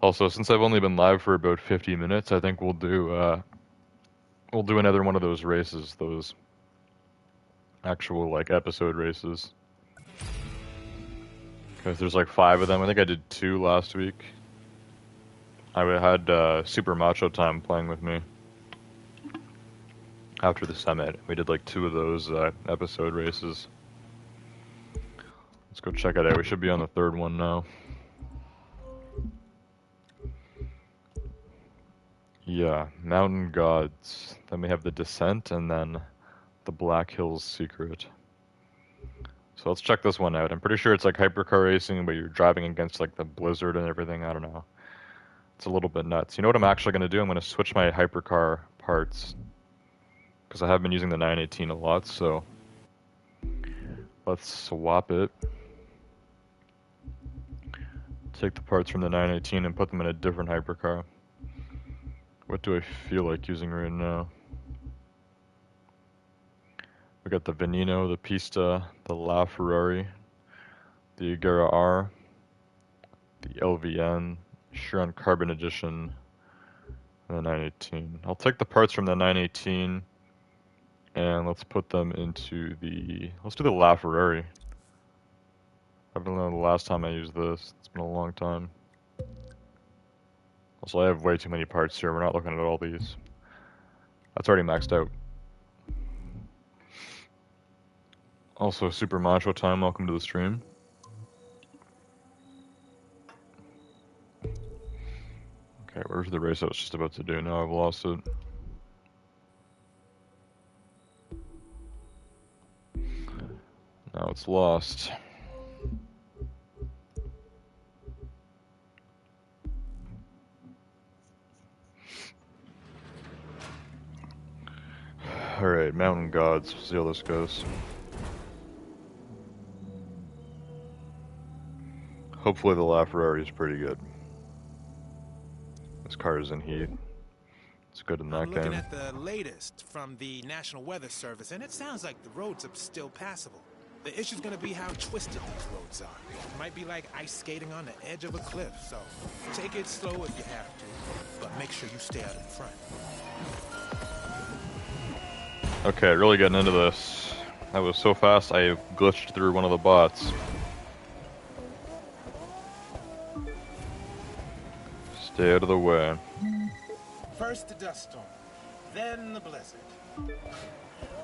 Also, since I've only been live for about 50 minutes, I think we'll do another one of those races, those actual like episode races. Because there's like 5 of them. I think I did 2 last week. I had Super Macho Time playing with me after the summit. We did like 2 of those episode races. Let's go check it out. We should be on the 3rd one now. Yeah, Mountain Gods. Then we have the Descent, and then the Black Hills Secret. So let's check this one out. I'm pretty sure it's like hypercar racing, but you're driving against like the blizzard and everything. I don't know. It's a little bit nuts. You know what I'm actually going to do? I'm going to switch my hypercar parts. Because I have been using the 918 a lot, so let's swap it. Take the parts from the 918 and put them in a different hypercar. What do I feel like using right now? We got the Veneno, the Pista, the LaFerrari, the Agera R, the LVN, Chiron Carbon Edition, and the 918. I'll take the parts from the 918 and let's put them into let's do the LaFerrari. I don't know the last time I used this. It's been a long time. Also, I have way too many parts here. We're not looking at all these. That's already maxed out. Also, Super Macho Time, welcome to the stream. Okay, where's the race I was just about to do? Now I've lost it. Now it's lost. Alright, Mountain Gods. See how this goes. Hopefully the LaFerrari is pretty good. This car is in heat. It's good in I'm that looking game. at the latest from the National Weather Service, and it sounds like the roads are still passable. The issue's gonna be how twisted these roads are. It might be like ice skating on the edge of a cliff, so take it slow if you have to, but make sure you stay out in front. Okay, really getting into this. That was so fast I glitched through one of the bots. Stay out of the way. First the dust storm, then the blizzard.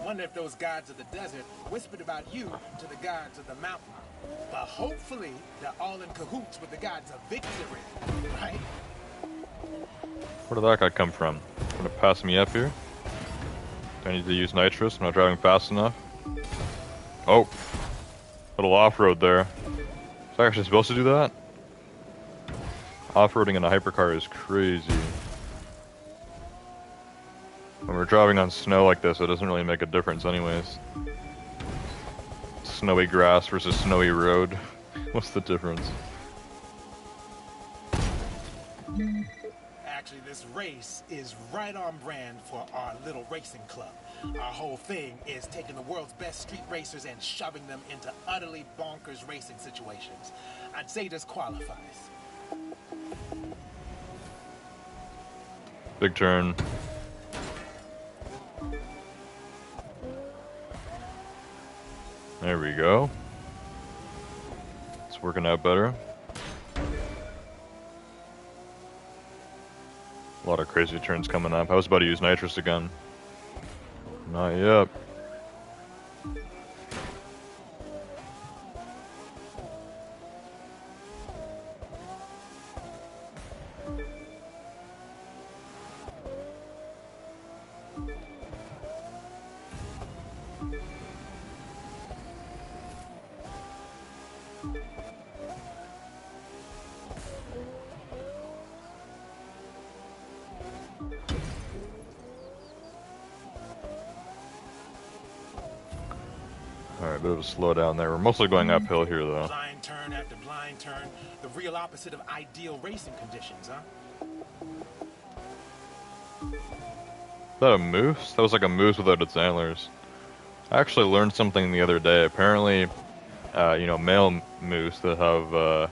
Wonder if those gods of the desert whispered about you to the gods of the mountain. But hopefully, they're all in cahoots with the gods of victory, right? Where did that guy come from? Gonna pass me up here? Do I need to use nitrous? I'm not driving fast enough. Oh, little off-road there. Was I actually supposed to do that? Off-roading in a hypercar is crazy. When we're driving on snow like this, it doesn't really make a difference anyways. Snowy grass versus snowy road. What's the difference? Actually, this race is right on brand for our little racing club. Our whole thing is taking the world's best street racers and shoving them into utterly bonkers racing situations. I'd say this qualifies. Big turn. There we go. It's working out better. A lot of crazy turns coming up. I was about to use nitrous again. Not yet. Alright, bit of a slowdown there. We're mostly going uphill here though. Blind turn after blind turn. The real opposite of ideal racing conditions, huh? Is that a moose? That was like a moose without its antlers. I actually learned something the other day. Apparently, male moose that have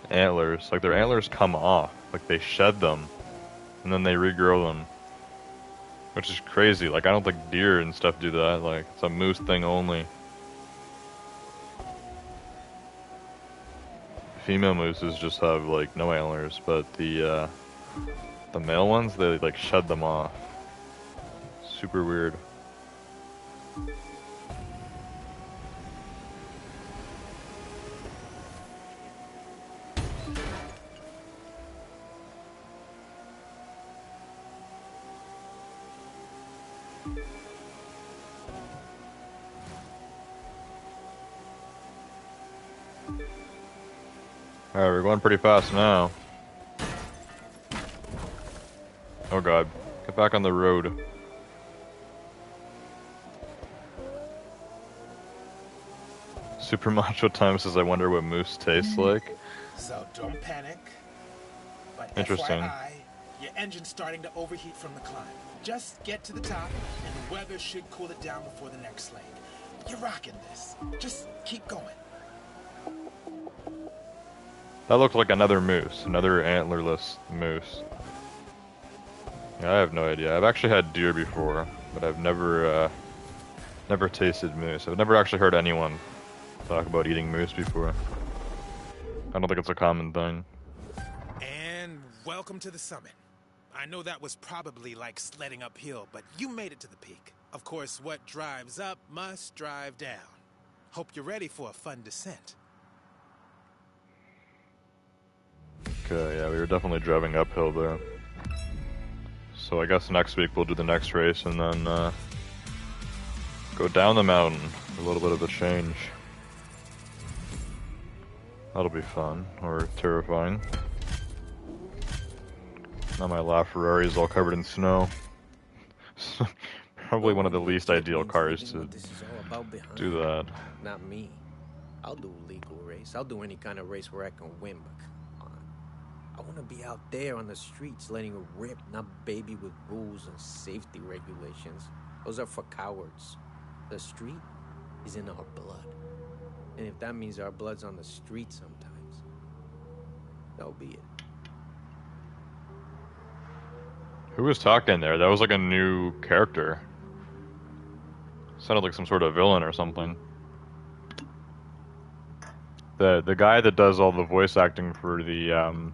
antlers, like their antlers come off. Like they shed them, and then they regrow them. Which is crazy. Like I don't think deer and stuff do that. Like it's a moose thing only. Female mooses just have like no antlers, but the male ones, they like shed them off. Super weird. Alright, we're going pretty fast now. Oh god. Get back on the road. Super Macho Time says, I wonder what moose tastes like. So don't panic. But Interesting. FYI, your engine's starting to overheat from the climb. Just get to the top, and the weather should cool it down before the next leg. You're rocking this. Just keep going. That looked like another moose. Another antlerless moose. Yeah, I have no idea. I've actually had deer before, but I've never tasted moose. I've never actually heard anyone talk about eating moose before. I don't think it's a common thing. And welcome to the summit. I know that was probably like sledding uphill, but you made it to the peak. Of course, what drives up must drive down. Hope you're ready for a fun descent. Okay, yeah, we were definitely driving uphill there. So I guess next week we'll do the next race and then go down the mountain. A little bit of a change. That'll be fun, or terrifying. Now my LaFerrari is all covered in snow. Probably one of the least ideal cars to do that. Not me. I'll do a legal race. I'll do any kind of race where I can win, but come on. I want to be out there on the streets letting it rip, not baby with rules and safety regulations. Those are for cowards. The street is in our blood. And if that means our blood's on the street sometimes, so be it. Who was talking there? That was like a new character. Sounded like some sort of villain or something. The guy that does all the voice acting for the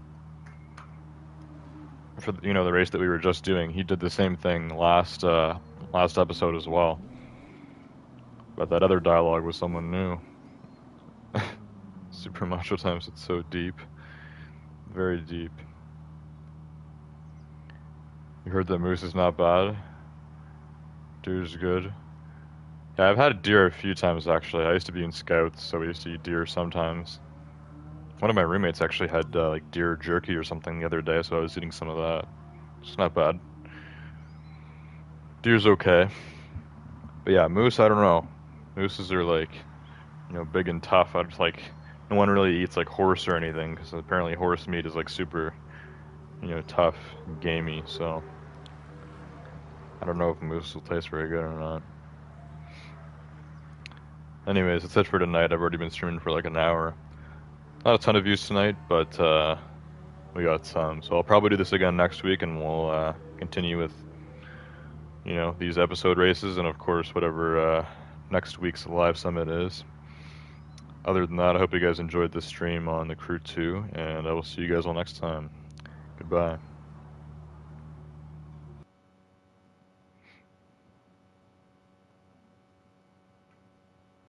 you know, the race that we were just doing, he did the same thing last episode as well. But that other dialogue was someone new. Super Macho Times, it's so deep. Very deep. You heard that moose is not bad? Deer's good. Yeah, I've had deer a few times actually. I used to be in scouts, so we used to eat deer sometimes. One of my roommates actually had like deer jerky or something the other day, so I was eating some of that. It's not bad. Deer's okay. But yeah, moose, I don't know. Mooses are like, you know, big and tough. I just like, no one really eats like horse or anything, because apparently horse meat is like super, you know, tough, gamey, so I don't know if moose will taste very good or not. Anyways, that's it for tonight. I've already been streaming for like an hour. Not a ton of views tonight, but we got some. So I'll probably do this again next week, and we'll continue with, you know, these episode races, and of course whatever next week's live summit is. Other than that, I hope you guys enjoyed this stream on the Crew 2, and I will see you guys all next time. Goodbye.